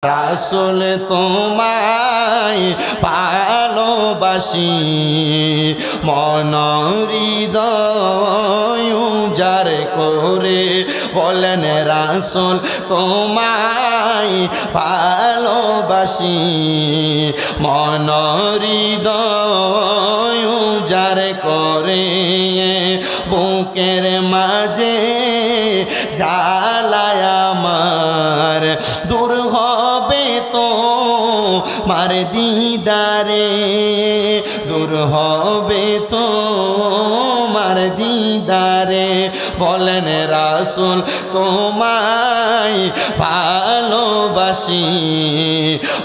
রাসূল তোমায় ভালোবাসি মন হৃদয় উজাড় করে বলেন রাসূল তোমায় ভালোবাসি মন হৃদয় উজাড় করে বুকের মাঝে জ্বালায় আমার দূর হবে তো মার দিদারে দূর হবে তো মার দিদারে বলেন রাসূল তোমায় ভালোবাসি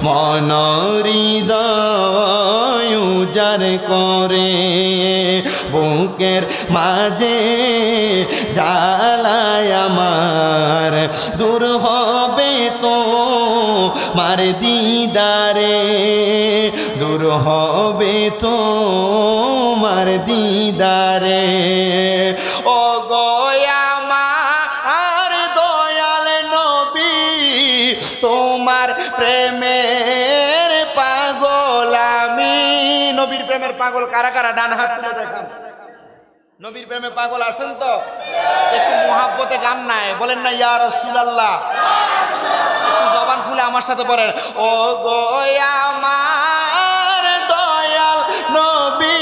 মন হৃদয় উজাড় করে বুকের মাঝে জ্বালায় আমার দূর হবে তো মার দিদারে দূর হবে তো মার দিদারে ও গোয়া আমার দয়াল নবী তোমার প্রেমের পাগল আমি নবীর প্রেমের পাগল কারা কারা ডান হাত তুলে দেখান নবীর প্রেমে পাগল আছেন তো একটু মোহাব্বতে গান নাই বলেন না ইয়া রাসূলুল্লাহ একটু জবান খুলে আমার সাথে বলেন ও গো আমার দয়াল নবী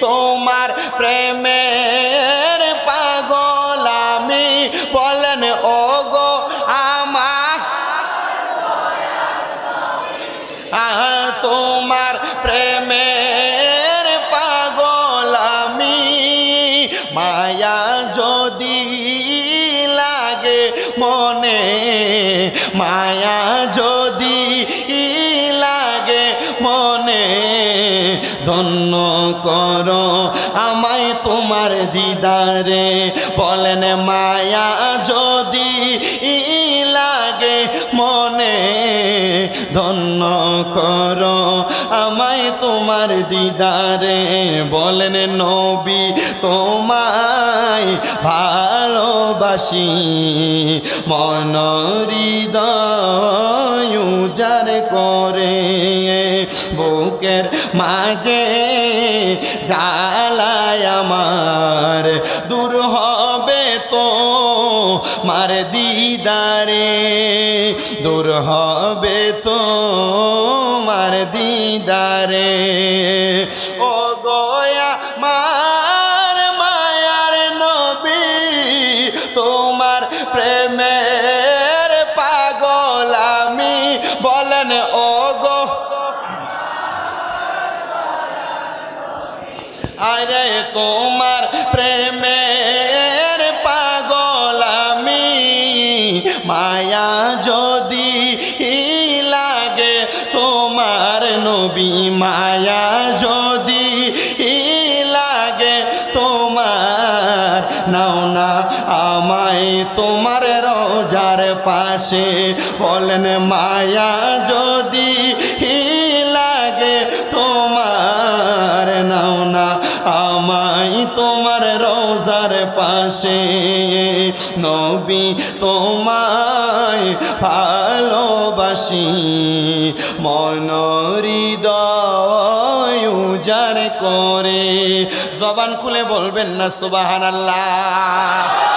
তোমার প্রেমের পাগল আমি বলেন ও গো আমার তোমার প্রেমের পাগল আমি মায়া যদি লাগে মনে মায়া যদি লাগে মনে ধন্য করো আমায় তোমার দিদারে বলেন মায়া যদি লাগে মনে ধন্য করো আমায় তোমার দিদারে বলেন নবী তোমায় ভালোবাসি মন হৃদয় উজাড় করে বুকের মাঝে জ্বালায় আমার দূর হবে তো মার দিদারে দূর হবে তো মার দিদারে ও গোয়া মার মায়ার নবী তোমার প্রেমের পাগল আমি বলেন ও গো আরে তোমার প্রেমের পাগল আমি মায়া যদি লাগে তোমার নবী মায়া যদি লাগে তোমার নাও না আমায় তোমার রোজার পাশে বলেন মায়া যদি লাগে তোমার নাও না আমায় তোমার রোজার পাশে নবী তোমায় ভালোবাসি মন হৃদয় উজাড় করে জবান খুলে বলবেন না সুবহানাল্লাহ।